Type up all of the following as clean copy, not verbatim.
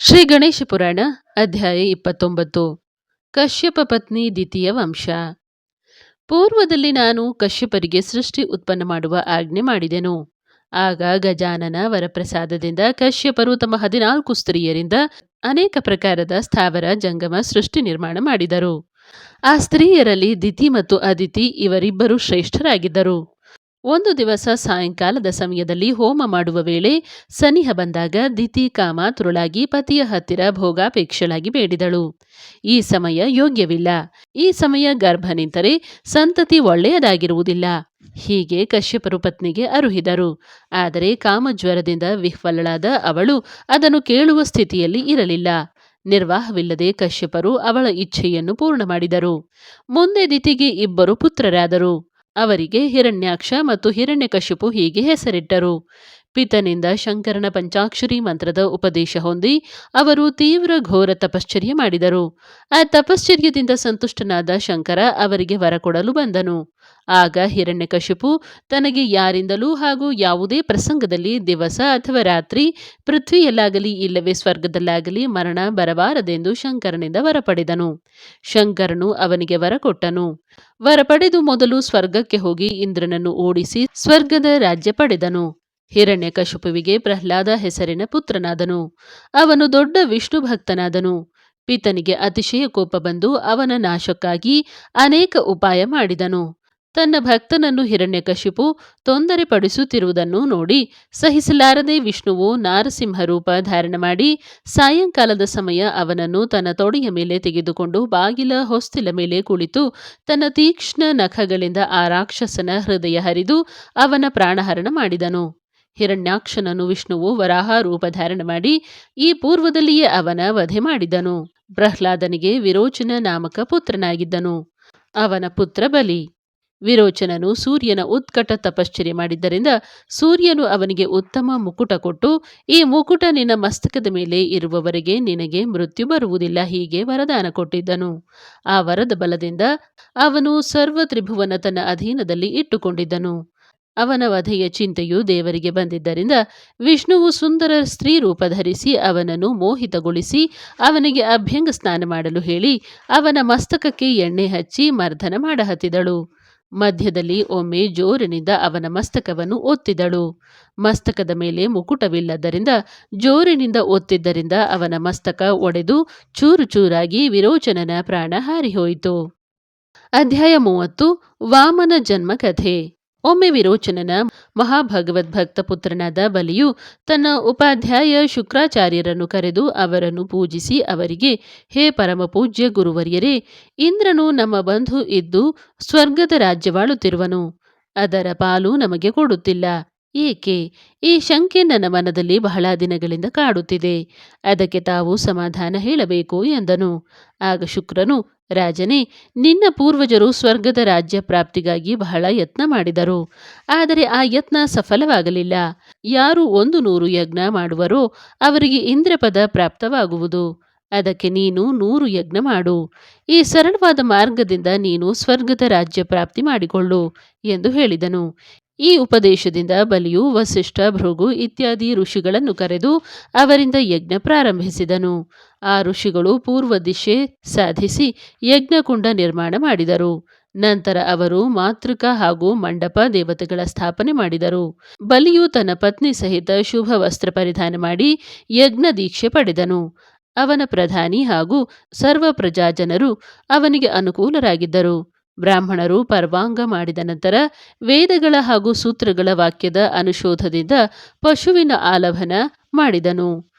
ಶ್ರೀ ಗಣೇಶ ಪುರಾಣ ಅಧ್ಯಾಯ 29. ಕಶ್ಯಪ ಪತ್ನಿ ದಿತಿಯ ವಂಶ. ಪೂರ್ವದಲ್ಲಿ ನಾನು ಕಶ್ಯಪರಿಗೆ ಸೃಷ್ಟಿ ಉತ್ಪನ್ನ ಮಾಡುವ ಆಜ್ಞೆ ಮಾಡಿದೆನು. ಆಗ ಗಜಾನನ ವರಪ್ರಸಾದದಿಂದ ಕಶ್ಯಪರು ತಮ್ಮ 14 ಸ್ತ್ರೀಯರಿಂದ ಅನೇಕ ಪ್ರಕಾರದ ಸ್ಥಾವರ ಜಂಗಮ ಸೃಷ್ಟಿ ನಿರ್ಮಾಣ ಮಾಡಿದರು. ಆ ಸ್ತ್ರೀಯರಲ್ಲಿ ದಿತಿ ಮತ್ತು ಅದಿತಿ ಇವರಿಬ್ಬರು ಶ್ರೇಷ್ಠರಾಗಿದ್ದರು. ಒಂದು ದಿವಸ ಸಾಯಂಕಾಲದ ಸಮಯದಲ್ಲಿ ಹೋಮ ಮಾಡುವ ವೇಳೆ ಸನಿಹ ಬಂದಾಗ ದಿತಿ ಕಾಮಾತುರಳಾಗಿ ಪತಿಯ ಹತ್ತಿರ ಭೋಗಾಪೇಕ್ಷಳಾಗಿ ಬೇಡಿದಳು. ಈ ಸಮಯ ಯೋಗ್ಯವಿಲ್ಲ. ಈ ಸಮಯ ಗರ್ಭ ನಿಂತರೆ ಸಂತತಿ ಒಳ್ಳೆಯದಾಗಿರುವುದಿಲ್ಲ. ಹೀಗೆ ಕಶ್ಯಪರು ಪತ್ನಿಗೆ ಅರುಹಿದರು. ಆದರೆ ಕಾಮಜ್ವರದಿಂದ ವಿಹ್ವಲಳಾದ ಅವಳು ಅದನ್ನು ಕೇಳುವ ಸ್ಥಿತಿಯಲ್ಲಿ ಇರಲಿಲ್ಲ. ನಿರ್ವಾಹವಿಲ್ಲದೆ ಕಶ್ಯಪರು ಅವಳ ಇಚ್ಛೆಯನ್ನು ಪೂರ್ಣ ಮಾಡಿದರು. ಮುಂದೆ ದಿತಿಗೆ 2 ಪುತ್ರರಾದರು. ಅವರಿಗೆ ಹಿರಣ್ಯಾಕ್ಷ ಮತ್ತು ಹಿರಣ್ಯಕಶಿಪು ಹೀಗೆ ಹೆಸರಿಟ್ಟರು. ಪಿತನಿಂದ ಶಂಕರನ ಪಂಚಾಕ್ಷರಿ ಮಂತ್ರದ ಉಪದೇಶ ಹೊಂದಿ ಅವರು ತೀವ್ರ ಘೋರ ತಪಶ್ಚರ್ಯ ಮಾಡಿದರು. ಆ ತಪಶ್ಚರ್ಯದಿಂದ ಸಂತುಷ್ಟನಾದ ಶಂಕರ ಅವರಿಗೆ ವರ ಕೊಡಲು ಬಂದನು. ಆಗ ಹಿರಣ್ಯಕಶಿಪು ತನಗೆ ಯಾರಿಂದಲೂ ಹಾಗೂ ಯಾವುದೇ ಪ್ರಸಂಗದಲ್ಲಿ ದಿವಸ ಅಥವಾ ರಾತ್ರಿ ಪೃಥ್ವಿಯಲ್ಲಾಗಲಿ ಇಲ್ಲವೇ ಸ್ವರ್ಗದಲ್ಲಾಗಲಿ ಮರಣ ಬರಬಾರದೆಂದು ಶಂಕರನಿಂದ ವರ ಪಡೆದನು. ಶಂಕರನು ಅವನಿಗೆ ವರ ಕೊಟ್ಟನು. ವರ ಪಡೆದು ಮೊದಲು ಸ್ವರ್ಗಕ್ಕೆ ಹೋಗಿ ಇಂದ್ರನನ್ನು ಓಡಿಸಿ ಸ್ವರ್ಗದ ರಾಜ್ಯ ಪಡೆದನು. ಹಿರಣ್ಯಕಶಿಪುವಿಗೆ ಪ್ರಹ್ಲಾದ ಹೆಸರಿನ ಪುತ್ರನಾದನು. ಅವನು ದೊಡ್ಡ ವಿಷ್ಣು ಭಕ್ತನಾದನು. ಪಿತನಿಗೆ ಅತಿಶಯ ಕೋಪ ಬಂದು ಅವನ ನಾಶಕ್ಕಾಗಿ ಅನೇಕ ಉಪಾಯ ಮಾಡಿದನು. ತನ್ನ ಭಕ್ತನನ್ನು ಹಿರಣ್ಯಕಶಿಪು ತೊಂದರೆ ಪಡಿಸುತ್ತಿರುವುದನ್ನು ನೋಡಿ ಸಹಿಸಲಾರದೆ ವಿಷ್ಣುವು ನಾರಸಿಂಹ ರೂಪ ಧಾರಣ ಮಾಡಿ ಸಾಯಂಕಾಲದ ಸಮಯ ಅವನನ್ನು ತನ್ನ ತೊಡೆಯ ಮೇಲೆ ತೆಗೆದುಕೊಂಡು ಬಾಗಿಲ ಹೊಸ್ತಿಲ ಮೇಲೆ ಕುಳಿತು ತನ್ನ ತೀಕ್ಷ್ಣ ನಖಗಳಿಂದ ಆ ರಾಕ್ಷಸನ ಹೃದಯ ಹರಿದು ಅವನ ಪ್ರಾಣಹರಣ ಮಾಡಿದನು. ಹಿರಣ್ಯಾಕ್ಷನನ್ನು ವಿಷ್ಣುವು ವರಾಹ ರೂಪ ಧಾರಣ ಮಾಡಿ ಈ ಪೂರ್ವದಲ್ಲಿಯೇ ಅವನ ವಧೆ ಮಾಡಿದನು. ಪ್ರಹ್ಲಾದನಿಗೆ ವಿರೋಚನ ನಾಮಕ ಪುತ್ರನಾಗಿದ್ದನು. ಅವನ ಪುತ್ರ ಬಲಿ. ವಿರೋಚನನು ಸೂರ್ಯನ ಉತ್ಕಟ ತಪಶ್ಚರ್ಯ ಮಾಡಿದ್ದರಿಂದ ಸೂರ್ಯನು ಅವನಿಗೆ ಉತ್ತಮ ಮುಕುಟ ಕೊಟ್ಟು, ಈ ಮುಕುಟ ನಿನ್ನ ಮಸ್ತಕದ ಮೇಲೆ ಇರುವವರೆಗೆ ನಿನಗೆ ಮೃತ್ಯು ಬರುವುದಿಲ್ಲ, ಹೀಗೆ ವರದಾನ ಕೊಟ್ಟಿದ್ದನು. ಆ ವರದ ಬಲದಿಂದ ಅವನು ಸರ್ವ ತ್ರಿಭುವನ ತನ್ನ ಅಧೀನದಲ್ಲಿ ಇಟ್ಟುಕೊಂಡಿದ್ದನು. ಅವನ ವಧೆಯ ಚಿಂತೆಯು ದೇವರಿಗೆ ಬಂದಿದ್ದರಿಂದ ವಿಷ್ಣುವು ಸುಂದರ ಸ್ತ್ರೀ ರೂಪ ಧರಿಸಿ ಅವನನ್ನು ಮೋಹಿತಗೊಳಿಸಿ ಅವನಿಗೆ ಅಭ್ಯಂಗ ಸ್ನಾನ ಮಾಡಲು ಹೇಳಿ ಅವನ ಮಸ್ತಕಕ್ಕೆ ಎಣ್ಣೆ ಹಚ್ಚಿ ಮರ್ದನ ಮಾಡಹತ್ತಿದಳು. ಮಧ್ಯದಲ್ಲಿ ಒಮ್ಮೆ ಜೋರಿನಿಂದ ಅವನ ಮಸ್ತಕವನ್ನು ಒತ್ತಿದಳು. ಮಸ್ತಕದ ಮೇಲೆ ಮುಕುಟವಿಲ್ಲದ್ದರಿಂದ ಜೋರಿನಿಂದ ಒತ್ತಿದ್ದರಿಂದ ಅವನ ಮಸ್ತಕ ಒಡೆದು ಚೂರು ಚೂರಾಗಿ ವಿರೋಚನನ ಪ್ರಾಣ ಹಾರಿಹೋಯಿತು. ಅಧ್ಯಾಯ 30. ವಾಮನ ಜನ್ಮ ಕಥೆ. ಒಮ್ಮೆ ವಿರೋಚನನ ಮಹಾಭಗವದ್ಭಕ್ತ ಪುತ್ರನಾದ ಬಲಿಯು ತನ್ನ ಉಪಾಧ್ಯಾಯ ಶುಕ್ರಾಚಾರ್ಯರನ್ನು ಕರೆದು ಅವರನ್ನು ಪೂಜಿಸಿ ಅವರಿಗೆ, ಹೇ ಪರಮ ಪೂಜ್ಯ ಗುರುವರ್ಯರೇ, ಇಂದ್ರನು ನಮ್ಮ ಬಂಧು ಇದ್ದು ಸ್ವರ್ಗದ ರಾಜ್ಯವಾಳುತ್ತಿರುವನು. ಅದರ ಪಾಲು ನಮಗೆ ಕೊಡುತ್ತಿಲ್ಲ. ಏಕೆ? ಈ ಶಂಕೆ ನನ್ನ ಮನದಲ್ಲಿ ಬಹಳ ದಿನಗಳಿಂದ ಕಾಡುತ್ತಿದೆ. ಅದಕ್ಕೆ ತಾವು ಸಮಾಧಾನ ಹೇಳಬೇಕು ಎಂದನು. ಆಗ ಶುಕ್ರನು, ರಾಜನೇ, ನಿನ್ನ ಪೂರ್ವಜರು ಸ್ವರ್ಗದ ರಾಜ್ಯ ಪ್ರಾಪ್ತಿಗಾಗಿ ಬಹಳ ಯತ್ನ ಮಾಡಿದರು. ಆದರೆ ಆ ಯತ್ನ ಸಫಲವಾಗಲಿಲ್ಲ. ಯಾರು 100 ಯಜ್ಞ ಮಾಡುವರೋ ಅವರಿಗೆ ಇಂದ್ರಪದ ಪ್ರಾಪ್ತವಾಗುವುದು. ಅದಕ್ಕೆ ನೀನು 100 ಯಜ್ಞ ಮಾಡು. ಈ ಸರಳವಾದ ಮಾರ್ಗದಿಂದ ನೀನು ಸ್ವರ್ಗದ ರಾಜ್ಯ ಪ್ರಾಪ್ತಿ ಮಾಡಿಕೊಳ್ಳು ಎಂದು ಹೇಳಿದನು. ಈ ಉಪದೇಶದಿಂದ ಬಲಿಯು ವಸಿಷ್ಠ, ಭೃಗು ಇತ್ಯಾದಿ ಋಷಿಗಳನ್ನು ಕರೆದು ಅವರಿಂದ ಯಜ್ಞ ಪ್ರಾರಂಭಿಸಿದನು. ಆ ಋಷಿಗಳು ಪೂರ್ವ ದಿಶೆ ಸಾಧಿಸಿ ಯಜ್ಞಕುಂಡ ನಿರ್ಮಾಣ ಮಾಡಿದರು. ನಂತರ ಅವರು ಮಾತೃಕ ಹಾಗೂ ಮಂಡಪ ದೇವತೆಗಳ ಸ್ಥಾಪನೆ ಮಾಡಿದರು. ಬಲಿಯು ತನ್ನ ಪತ್ನಿ ಸಹಿತ ಶುಭ ವಸ್ತ್ರ ಪರಿಧಾನ ಮಾಡಿ ಯಜ್ಞ ದೀಕ್ಷೆ ಪಡೆದನು. ಅವನ ಪ್ರಧಾನಿ ಹಾಗೂ ಸರ್ವ ಪ್ರಜಾಜನರು ಅವನಿಗೆ ಅನುಕೂಲರಾಗಿದ್ದರು. ಬ್ರಾಹ್ಮಣರು ಪರ್ವಾಂಗ ಮಾಡಿದ ನಂತರ ವೇದಗಳ ಹಾಗೂ ಸೂತ್ರಗಳ ವಾಕ್ಯದ ಅನುಶೋಧದಿಂದ ಪಶುವಿನ ಆಲಭನ ಮಾಡಿದನು.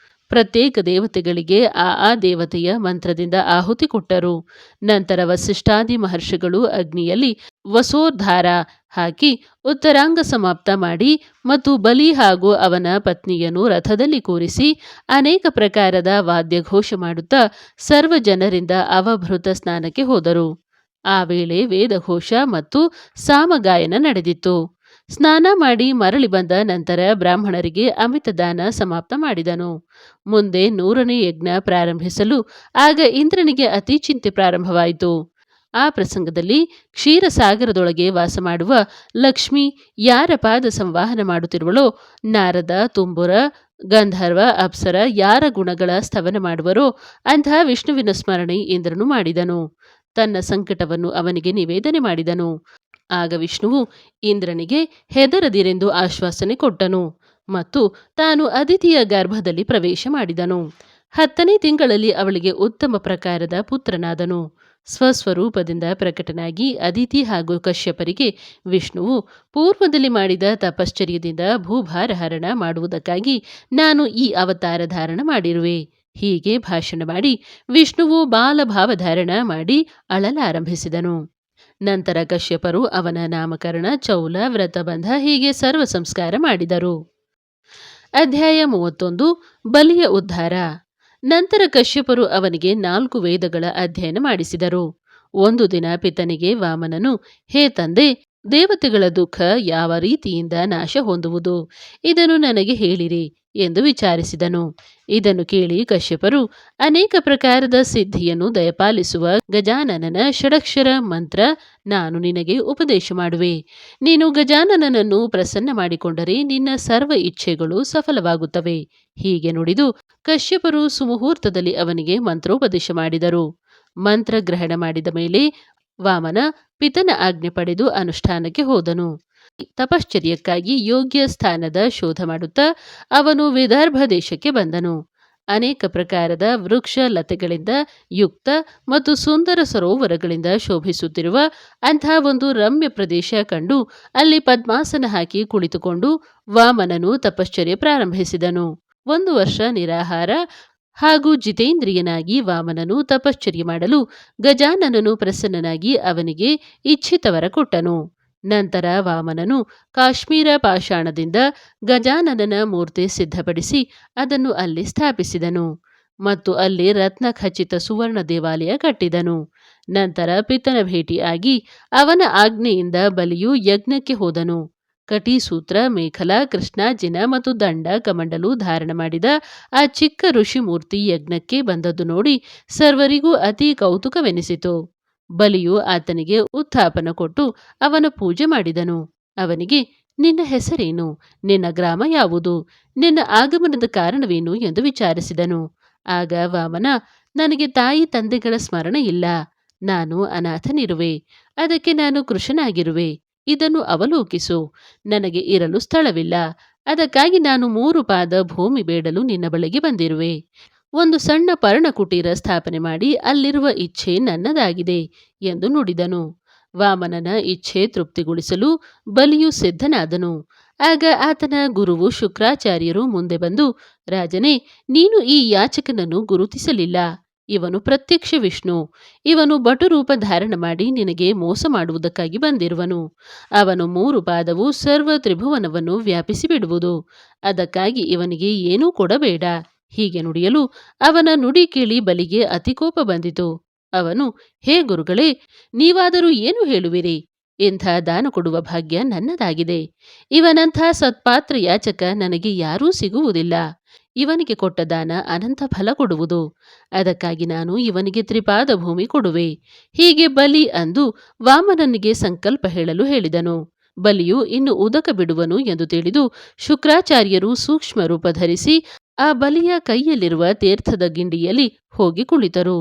ಪ್ರತ್ಯೇಕ ದೇವತೆಗಳಿಗೆ ಆ ದೇವತೆಯ ಮಂತ್ರದಿಂದ ಆಹುತಿ ಕೊಟ್ಟರು. ನಂತರ ವಸಿಷ್ಠಾದಿ ಮಹರ್ಷಿಗಳು ಅಗ್ನಿಯಲ್ಲಿ ವಸೋದ್ಧಾರ ಹಾಕಿ ಉತ್ತರಾಂಗ ಸಮಾಪ್ತ ಮಾಡಿ ಮತ್ತು ಬಲಿ ಹಾಗೂ ಅವನ ಪತ್ನಿಯನ್ನು ರಥದಲ್ಲಿ ಕೂರಿಸಿ ಅನೇಕ ಪ್ರಕಾರದ ವಾದ್ಯಘೋಷ ಮಾಡುತ್ತಾ ಸರ್ವ ಜನರಿಂದ ಅವಭೃತ ಸ್ನಾನಕ್ಕೆ ಹೋದರು. ಆ ವೇಳೆ ವೇದಘೋಷ ಮತ್ತು ಸಾಮಗಾಯನ ನಡೆದಿತ್ತು. ಸ್ನಾನ ಮಾಡಿ ಮರಳಿ ಬಂದ ನಂತರ ಬ್ರಾಹ್ಮಣರಿಗೆ ಅಮಿತದಾನ ಸಮಾಪ್ತ ಮಾಡಿದನು. ಮುಂದೆ 100ನೇ ಯಜ್ಞ ಪ್ರಾರಂಭಿಸಲು ಆಗ ಇಂದ್ರನಿಗೆ ಅತಿ ಚಿಂತೆ ಪ್ರಾರಂಭವಾಯಿತು. ಆ ಪ್ರಸಂಗದಲ್ಲಿ ಕ್ಷೀರಸಾಗರದೊಳಗೆ ವಾಸ ಮಾಡುವ ಲಕ್ಷ್ಮಿ ಯಾರ ಪಾದ ಸಂವಾಹನ ಮಾಡುತ್ತಿರುವಳೋ ನಾರದ, ತುಂಬುರ, ಗಂಧರ್ವ ಅಪ್ಸರ ಯಾರ ಗುಣಗಳ ಸ್ತವನ ಮಾಡುವರೋ ಅಂತಹ ವಿಷ್ಣುವಿನ ಸ್ಮರಣೆ ಇಂದ್ರನು ಮಾಡಿದನು. ತನ್ನ ಸಂಕಟವನ್ನು ಅವನಿಗೆ ನಿವೇದನೆ ಮಾಡಿದನು. ಆಗ ವಿಷ್ಣುವು ಇಂದ್ರನಿಗೆ ಹೆದರದಿರೆಂದು ಆಶ್ವಾಸನೆ ಕೊಟ್ಟನು ಮತ್ತು ತಾನು ಅದಿತಿಯ ಗರ್ಭದಲ್ಲಿ ಪ್ರವೇಶ ಮಾಡಿದನು. 10ನೇ ತಿಂಗಳಲ್ಲಿ ಅವಳಿಗೆ ಉತ್ತಮ ಪ್ರಕಾರದ ಪುತ್ರನಾದನು. ಸ್ವಸ್ವರೂಪದಿಂದ ಪ್ರಕಟನಾಗಿ ಅದಿತಿ ಹಾಗೂ ಕಶ್ಯಪರಿಗೆ ವಿಷ್ಣುವು ಪೂರ್ವದಲ್ಲಿ ಮಾಡಿದ ತಪಶ್ಚರ್ಯದಿಂದ ಭೂಭಾರ ಹರಣ ಮಾಡುವುದಕ್ಕಾಗಿ ನಾನು ಈ ಅವತಾರ ಧಾರಣ ಮಾಡಿರುವೆ. ಹೀಗೆ ಭಾಷಣ ಮಾಡಿ ವಿಷ್ಣುವು ಬಾಲಭಾವಧಾರಣ ಮಾಡಿ ಅಳಲಾರಂಭಿಸಿದನು. ನಂತರ ಕಶ್ಯಪರು ಅವನ ನಾಮಕರಣ, ಚೌಲ, ವ್ರತಬಂಧ ಹೀಗೆ ಸರ್ವ ಸಂಸ್ಕಾರ ಮಾಡಿದರು. ಅಧ್ಯಾಯ 31. ಬಲಿಯ ಉದ್ಧಾರ. ನಂತರ ಕಶ್ಯಪರು ಅವನಿಗೆ 4 ವೇದಗಳ ಅಧ್ಯಯನ ಮಾಡಿಸಿದರು. ಒಂದು ದಿನ ಪಿತನಿಗೆ ವಾಮನನು, ಹೇ ತಂದೆ, ದೇವತೆಗಳ ದುಃಖ ಯಾವ ರೀತಿಯಿಂದ ನಾಶ ಹೊಂದುವುದು, ಇದನ್ನು ನನಗೆ ಹೇಳಿರಿ ಎಂದು ವಿಚಾರಿಸಿದನು. ಇದನ್ನು ಕೇಳಿ ಕಶ್ಯಪರು ಅನೇಕ ಪ್ರಕಾರದ ಸಿದ್ಧಿಯನ್ನು ದಯಪಾಲಿಸುವ ಗಜಾನನನ ಷಡಕ್ಷರ ಮಂತ್ರ ನಾನು ನಿನಗೆ ಉಪದೇಶ ಮಾಡುವೆ. ನೀನು ಗಜಾನನನನ್ನು ಪ್ರಸನ್ನ ಮಾಡಿಕೊಂಡರೆ ನಿನ್ನ ಸರ್ವ ಇಚ್ಛೆಗಳು ಸಫಲವಾಗುತ್ತವೆ. ಹೀಗೆ ನುಡಿದು ಕಶ್ಯಪರು ಸುಮುಹೂರ್ತದಲ್ಲಿ ಅವನಿಗೆ ಮಂತ್ರೋಪದೇಶ ಮಾಡಿದರು. ಮಂತ್ರ ಗ್ರಹಣ ಮಾಡಿದ ಮೇಲೆ ವಾಮನ ಪಿತನ ಆಜ್ಞೆ ಪಡೆದು ಅನುಷ್ಠಾನಕ್ಕೆ ಹೋದನು. ತಪಶ್ಚರ್ಯಕ್ಕಾಗಿ ಯೋಗ್ಯ ಸ್ಥಾನದ ಶೋಧ ಮಾಡುತ್ತಾ ಅವನು ವಿದರ್ಭ ದೇಶಕ್ಕೆ ಬಂದನು. ಅನೇಕ ಪ್ರಕಾರದ ವೃಕ್ಷ ಲತೆಗಳಿಂದ ಯುಕ್ತ ಮತ್ತು ಸುಂದರ ಸರೋವರಗಳಿಂದ ಶೋಭಿಸುತ್ತಿರುವ ಅಂಥ ಒಂದು ರಮ್ಯ ಪ್ರದೇಶ ಕಂಡು ಅಲ್ಲಿ ಪದ್ಮಾಸನ ಹಾಕಿ ಕುಳಿತುಕೊಂಡು ವಾಮನನು ತಪಶ್ಚರ್ಯ ಪ್ರಾರಂಭಿಸಿದನು. 1 ವರ್ಷ ನಿರಾಹಾರ ಹಾಗೂ ಜಿತೇಂದ್ರಿಯನಾಗಿ ವಾಮನನು ತಪಶ್ಚರ್ಯ ಮಾಡಲು ಗಜಾನನನು ಪ್ರಸನ್ನನಾಗಿ ಅವನಿಗೆ ಇಚ್ಛಿತ ವರ ಕೊಟ್ಟನು. ನಂತರ ವಾಮನನು ಕಾಶ್ಮೀರ ಪಾಷಾಣದಿಂದ ಗಜಾನನನ ಮೂರ್ತಿ ಸಿದ್ಧಪಡಿಸಿ ಅದನ್ನು ಅಲ್ಲಿ ಸ್ಥಾಪಿಸಿದನು ಮತ್ತು ಅಲ್ಲಿ ರತ್ನ ಖಚಿತ ಸುವರ್ಣ ದೇವಾಲಯ ಕಟ್ಟಿದನು. ನಂತರ ಪಿತನ ಭೇಟಿಯಾಗಿ ಅವನ ಆಜ್ಞೆಯಿಂದ ಬಲಿಯು ಯಜ್ಞಕ್ಕೆ ಹೋದನು. ಕಟಿಸೂತ್ರ, ಮೇಖಲಾ, ಕೃಷ್ಣಾಜಿನ ಮತ್ತು ದಂಡ ಕಮಂಡಲು ಧಾರಣ ಮಾಡಿದ ಆ ಚಿಕ್ಕ ಋಷಿ ಮೂರ್ತಿ ಯಜ್ಞಕ್ಕೆ ಬಂದದ್ದು ನೋಡಿ ಸರ್ವರಿಗೂ ಅತಿ ಕೌತುಕವೆನಿಸಿತು. ಬಲಿಯು ಆತನಿಗೆ ಉತ್ಥಾಪನ ಕೊಟ್ಟು ಅವನ ಪೂಜೆ ಮಾಡಿದನು. ಅವನಿಗೆ, ನಿನ್ನ ಹೆಸರೇನು, ನಿನ್ನ ಗ್ರಾಮ ಯಾವುದು, ನಿನ್ನ ಆಗಮನದ ಕಾರಣವೇನು ಎಂದು ವಿಚಾರಿಸಿದನು. ಆಗ ವಾಮನ, ನನಗೆ ತಾಯಿ ತಂದೆಗಳ ಸ್ಮರಣೆ ಇಲ್ಲ, ನಾನು ಅನಾಥನಿರುವೆ, ಅದಕ್ಕೆ ನಾನು ಕೃಶನಾಗಿರುವೆ, ಇದನ್ನು ಅವಲೋಕಿಸು. ನನಗೆ ಇರಲು ಸ್ಥಳವಿಲ್ಲ, ಅದಕ್ಕಾಗಿ ನಾನು 3 ಪಾದ ಭೂಮಿ ಬೇಡಲು ನಿನ್ನ ಬಳಿಗೆ ಬಂದಿರುವೆ. ಒಂದು ಸಣ್ಣ ಪರ್ಣಕುಟೀರ ಸ್ಥಾಪನೆ ಮಾಡಿ ಅಲ್ಲಿರುವ ಇಚ್ಛೆ ನನ್ನದಾಗಿದೆ ಎಂದು ನುಡಿದನು. ವಾಮನನ ಇಚ್ಛೆ ತೃಪ್ತಿಗೊಳಿಸಲು ಬಲಿಯು ಸಿದ್ಧನಾದನು. ಆಗ ಆತನ ಗುರುವು ಶುಕ್ರಾಚಾರ್ಯರು ಮುಂದೆ ಬಂದು, ರಾಜನೇ, ನೀನು ಈ ಯಾಚಕನನ್ನು ಗುರುತಿಸಲಿಲ್ಲ. ಇವನು ಪ್ರತ್ಯಕ್ಷ ವಿಷ್ಣು. ಇವನು ಬಟುರೂಪ ಧಾರಣ ಮಾಡಿ ನಿನಗೆ ಮೋಸ ಮಾಡುವುದಕ್ಕಾಗಿ ಬಂದಿರುವನು. ಅವನು 3 ಪಾದವು ಸರ್ವ ತ್ರಿಭುವನವನ್ನು ವ್ಯಾಪಿಸಿ ಬಿಡುವುದು. ಅದಕ್ಕಾಗಿ ಇವನಿಗೆ ಏನೂ ಕೊಡಬೇಡ. ಹೀಗೆ ನುಡಿಯಲು ಅವನ ನುಡಿ ಕೇಳಿ ಬಲಿಗೆ ಅತಿಕೋಪ ಬಂದಿತು. ಅವನು, ಹೇ ಗುರುಗಳೇ, ನೀವಾದರೂ ಏನು ಹೇಳುವಿರಿ? ಇಂಥ ದಾನ ಕೊಡುವ ಭಾಗ್ಯ ನನ್ನದಾಗಿದೆ. ಇವನಂಥ ಸತ್ಪಾತ್ರ ಯಾಚಕ ನನಗೆ ಯಾರೂ ಸಿಗುವುದಿಲ್ಲ. ಇವನಿಗೆ ಕೊಟ್ಟ ದಾನ ಅನಂತ ಫಲ ಕೊಡುವುದು. ಅದಕ್ಕಾಗಿ ನಾನು ಇವನಿಗೆ 3 ಪಾದ ಭೂಮಿ ಕೊಡುವೆ. ಹೀಗೆ ಬಲಿ ಅಂದು ವಾಮನನಿಗೆ ಸಂಕಲ್ಪ ಹೇಳಲು ಹೇಳಿದನು. ಬಲಿಯು ಇನ್ನು ಉದಕ ಬಿಡುವನು ಎಂದು ತಿಳಿದು ಶುಕ್ರಾಚಾರ್ಯರು ಸೂಕ್ಷ್ಮ ರೂಪ ಧರಿಸಿ ಆ ಬಲಿಯ ಕೈಯಲ್ಲಿರುವ ತೀರ್ಥದ ಗಿಂಡಿಯಲ್ಲಿ ಹೋಗಿ ಕುಳಿತರು.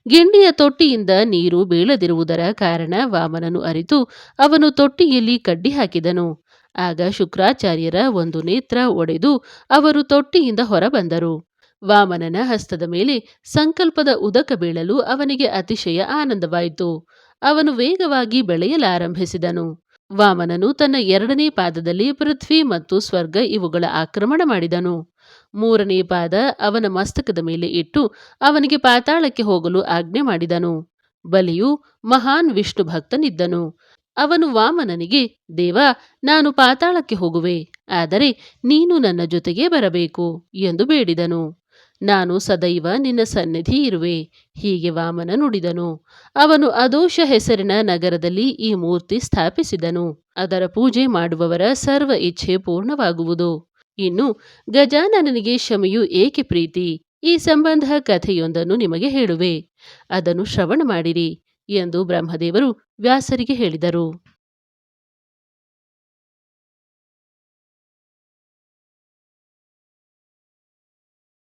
ಗಿಂಡಿಯ ತೊಟ್ಟಿಯಿಂದ ನೀರು ಬೀಳದಿರುವುದರ ಕಾರಣ ವಾಮನನು ಅರಿತು ಅವನು ತೊಟ್ಟಿಯಲ್ಲಿ ಕಡ್ಡಿ ಹಾಕಿದನು. ಆಗ ಶುಕ್ರಾಚಾರ್ಯರ ಒಂದು ನೇತ್ರ ಒಡೆದು ಅವರು ತೊಟ್ಟಿಯಿಂದ ಹೊರಬಂದರು. ವಾಮನನ ಹಸ್ತದ ಮೇಲೆ ಸಂಕಲ್ಪದ ಉದಕ ಬೀಳಲು ಅವನಿಗೆ ಅತಿಶಯ ಆನಂದವಾಯಿತು. ಅವನು ವೇಗವಾಗಿ ಬೆಳೆಯಲಾರಂಭಿಸಿದನು. ವಾಮನನು ತನ್ನ 2ನೇ ಪಾದದಲ್ಲಿ ಪೃಥ್ವಿ ಮತ್ತು ಸ್ವರ್ಗ ಇವುಗಳ ಆಕ್ರಮಣ ಮಾಡಿದನು. 3ನೇ ಪಾದ ಅವನ ಮಸ್ತಕದ ಮೇಲೆ ಇಟ್ಟು ಅವನಿಗೆ ಪಾತಾಳಕ್ಕೆ ಹೋಗಲು ಆಜ್ಞೆ ಮಾಡಿದನು. ಬಲಿಯು ಮಹಾನ್ ವಿಷ್ಣು ಭಕ್ತನಿದ್ದನು. ಅವನು ವಾಮನನಿಗೆ, ದೇವ, ನಾನು ಪಾತಾಳಕ್ಕೆ ಹೋಗುವೆ, ಆದರೆ ನೀನು ನನ್ನ ಜೊತೆಗೆ ಬರಬೇಕು ಎಂದು ಬೇಡಿದನು. ನಾನು ಸದೈವ ನಿನ್ನ ಸನ್ನಿಧಿ ಇರುವೆ. ಹೀಗೆ ವಾಮನ ನುಡಿದನು. ಅವನು ಅದೋಷ ಹೆಸರಿನ ನಗರದಲ್ಲಿ ಈ ಮೂರ್ತಿ ಸ್ಥಾಪಿಸಿದನು. ಅದರ ಪೂಜೆ ಮಾಡುವವರ ಸರ್ವ ಇಚ್ಛೆ ಪೂರ್ಣವಾಗುವುದು. ಇನ್ನು ಗಜಾನನನಿಗೆ ಶಮೆಯು ಏಕೆ ಪ್ರೀತಿ, ಈ ಸಂಬಂಧ ಕಥೆಯೊಂದನ್ನು ನಿಮಗೆ ಹೇಳುವೆ, ಅದನ್ನು ಶ್ರವಣ ಮಾಡಿರಿ ಎಂದು ಬ್ರಹ್ಮದೇವರು ವ್ಯಾಸರಿಗೆ ಹೇಳಿದರು.